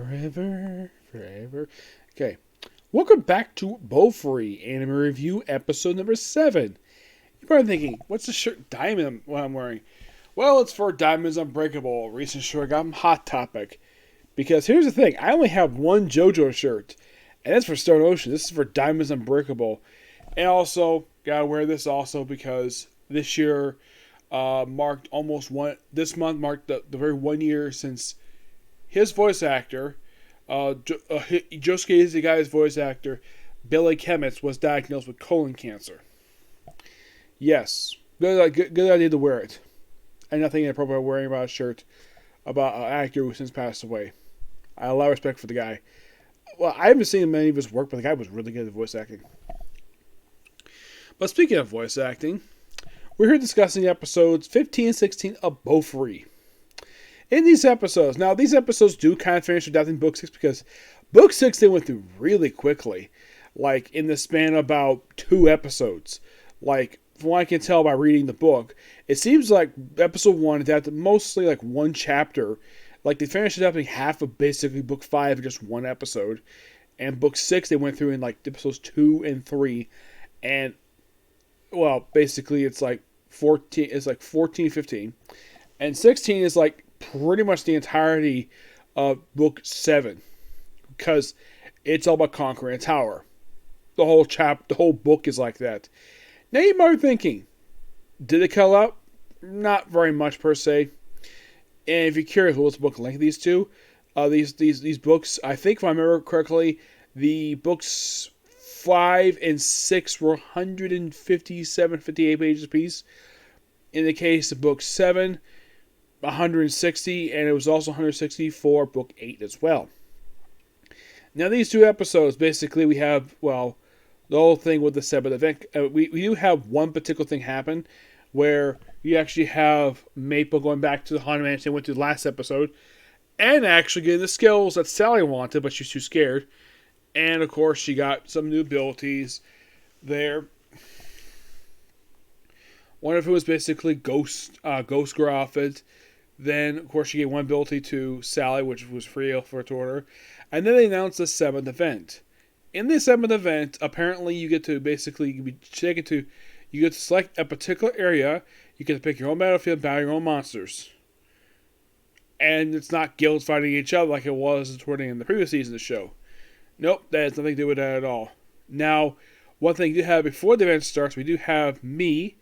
Forever, forever. Okay. Welcome back to Bofuri Anime Review episode number 7. You're probably thinking, what's the shirt Diamond I'm wearing? Well, it's for Diamond's Unbreakable, a recent shirt I got from Hot Topic. Because here's the thing, I only have one JoJo shirt, and that's for Stone Ocean. This is for Diamond's Unbreakable. And also, gotta wear this also because this year marked almost one. This month marked the very 1 year since his voice actor, Josuke Izagai's voice actor, Billy Chemist, was diagnosed with colon cancer. Yes, good idea to wear it. And nothing inappropriate wearing about a shirt about an actor who since passed away. I have a lot of respect for the guy. Well, I haven't seen many of his work, but the guy was really good at voice acting. But speaking of voice acting, we're here discussing episodes 15 and 16 of Bofuri. In these episodes do kind of finish adapting Book 6 because Book 6 they went through really quickly. Like, in the span of about 2 episodes. Like, from what I can tell by reading the book, it seems like episode 1 adapted mostly like one chapter. Like, they finished adapting half of basically Book 5 in just one episode. And Book 6 they went through in like episodes 2 and 3. And, well, basically it's like 14, 15. And 16 is like pretty much the entirety of Book 7. Because it's all about conquering a tower. The whole book is like that. Now you might be thinking, did it cut out? Not very much per se. And if you're curious, what's the book length of these two? These books, I think if I remember correctly, the books 5 and 6 were 157, 58 pages apiece. In the case of book 7, 160, and it was also 160 for book 8 as well. Now these 2 episodes, basically we have, well, the whole thing with the 7th event. We do have one particular thing happen where you actually have Maple going back to the Haunted Mansion they went to the last episode and actually getting the skills that Sally wanted, but she's too scared. And of course she got some new abilities there. One of them was basically Ghost Girl outfit. Then, of course, she gave one ability to Sally, which was free for to order. And then they announced the 7th event. In the 7th event, apparently you get to you get to select a particular area. You get to pick your own battlefield, battle your own monsters. And it's not guilds fighting each other like it was toward the end of the previous season of the show. Nope, that has nothing to do with that at all. Now, one thing you do have before the event starts, we do have me.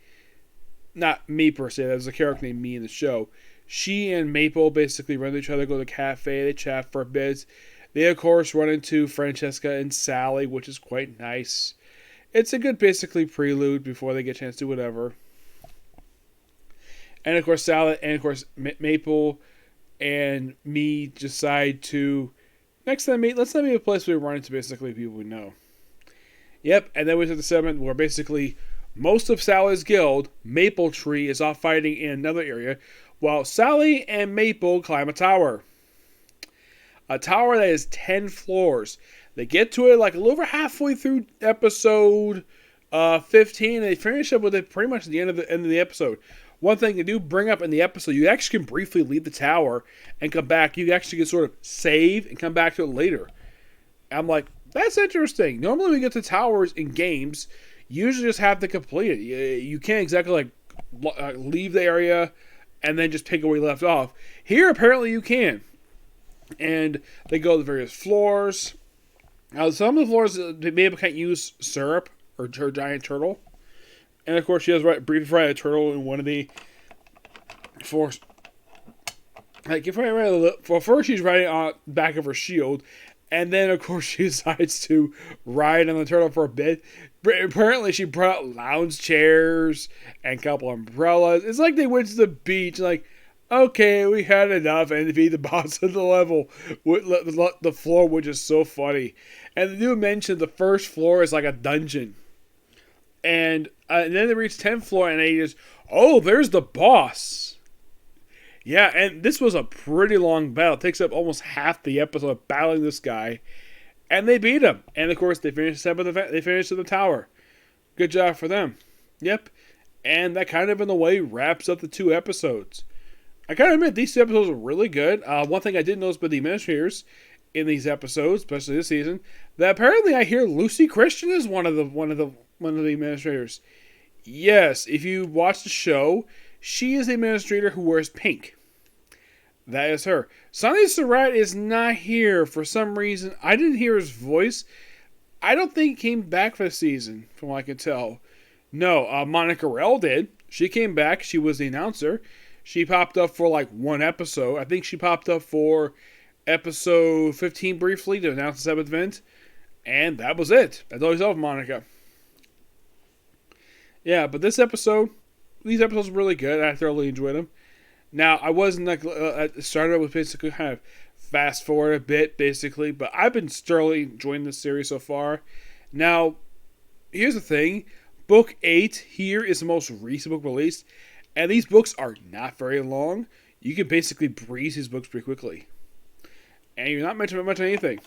Not me per se, there's a character named Me in the show. She and Maple basically run into each other, go to the cafe, they chat for a bit. They, of course, run into Francesca and Sally, which is quite nice. It's a good, basically, prelude before they get a chance to do whatever. And, of course, Sally, and, of course, Maple and me decide to, next time, let's not be a place where we run into, basically, people we know. Yep, and then we hit the 7th, where, basically, most of Sally's guild, Maple Tree, is off fighting in another area, while Sally and Maple climb a tower. A tower that is 10 floors. They get to it like a little over halfway through episode 15. And they finish up with it pretty much at the end of the episode. One thing they do bring up in the episode, you actually can briefly leave the tower and come back. You actually can sort of save and come back to it later. I'm like, that's interesting. Normally we get to towers in games, you usually just have to complete it. You can't exactly like leave the area and then just pick up where you left off. Here, apparently you can. And they go to the various floors. Now, some of the floors, Mabel can't use syrup or her giant turtle. And, of course, she has briefly fried a turtle in one of the floors. Like, first she's riding on the back of her shield. And then, of course, she decides to ride on the turtle for a bit. Apparently, she brought out lounge chairs and a couple umbrellas. It's like they went to the beach, like, okay, we had enough, and defeat the boss of the level. The floor, which is so funny. And they do mention the first floor is like a dungeon. And then they reach 10th floor, and they just, oh, there's the boss. Yeah, and this was a pretty long battle. It takes up almost half the episode of battling this guy. And they beat him. And, of course, they finished the 7th event. They finished in the tower. Good job for them. Yep. And that kind of, in a way, wraps up the 2 episodes. I gotta admit, these 2 episodes are really good. One thing I did notice by the administrators in these episodes, especially this season, that apparently I hear Lucy Christian is one of the administrators. Yes, if you watch the show, she is the administrator who wears pink. That is her. Sonny Surratt is not here for some reason. I didn't hear his voice. I don't think he came back for the season, from what I can tell. No, Monica Rell did. She came back. She was the announcer. She popped up for like one episode. I think she popped up for episode 15 briefly to announce the 7th event. And that was it. That's all you saw of Monica. Yeah, but these episodes were really good. I thoroughly enjoyed them. Now, I wasn't like, started with basically kind of fast forward a bit, basically. But I've been thoroughly enjoying this series so far. Now, here's the thing. Book 8 here is the most recent book released. And these books are not very long. You can basically breeze these books pretty quickly. And you're not mentioning much of anything.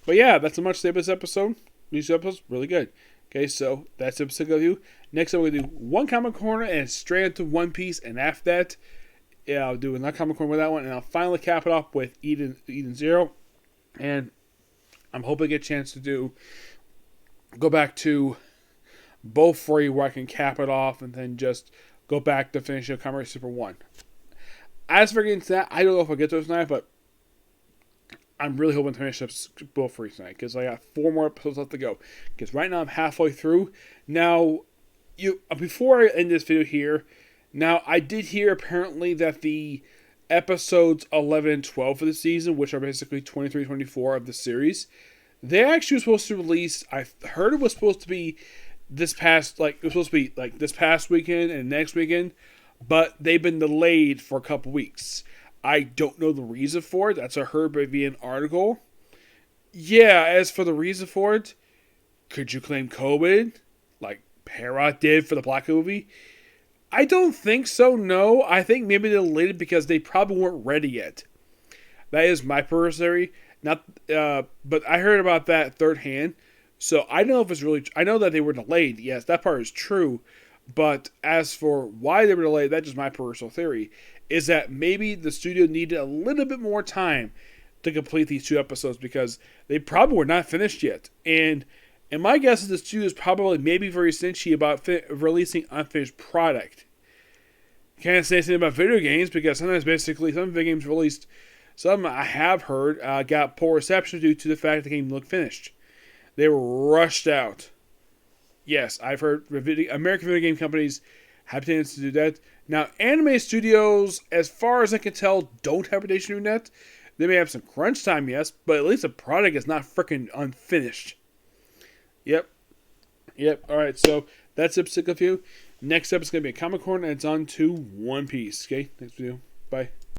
But yeah, that's how much to say about this episode. These episodes, really good. Okay, so that's episode of you. Next up, we're going to do one comic corner and straight into One Piece. And after that, yeah, I'll do another comic corner with that one. And I'll finally cap it off with Eden Zero. And I'm hoping to get a chance to go back to Bofuri where I can cap it off and then just go back to finish the Kamen Rider Super 1. As for getting to that, I don't know if I'll get to it tonight, but I'm really hoping to finish up Bofuri tonight because I got 4 more episodes left to go. Because right now I'm halfway through. Now, before I end this video here, now I did hear apparently that the episodes 11 and 12 for the season, which are basically 23, 24 of the series, they actually were supposed to release. I heard it was supposed to be this past weekend and next weekend, but they've been delayed for a couple weeks. I don't know the reason for it. That's a heard via an article. Yeah, as for the reason for it, could you claim COVID like Parrot did for the Black movie? I don't think so, no. I think maybe they delayed it because they probably weren't ready yet. That is my personal theory. But I heard about that third hand. So I don't know if it's really... I know that they were delayed. Yes, that part is true. But as for why they were delayed, that's just my personal theory. Is that maybe the studio needed a little bit more time to complete these 2 episodes because they probably were not finished yet. And my guess is the studio is probably maybe very stingy about releasing unfinished product. Can't say anything about video games because sometimes basically some video games released, some I have heard got poor reception due to the fact the game looked finished. They were rushed out. Yes, I've heard American video game companies have tendency to do that. Now, anime studios, as far as I can tell, don't have a tendency to do that. They may have some crunch time, yes, but at least the product is not freaking unfinished. Yep. Alright, so that's episode of you. Next episode is going to be a comic corner, and it's on to One Piece. Okay, next video. Bye.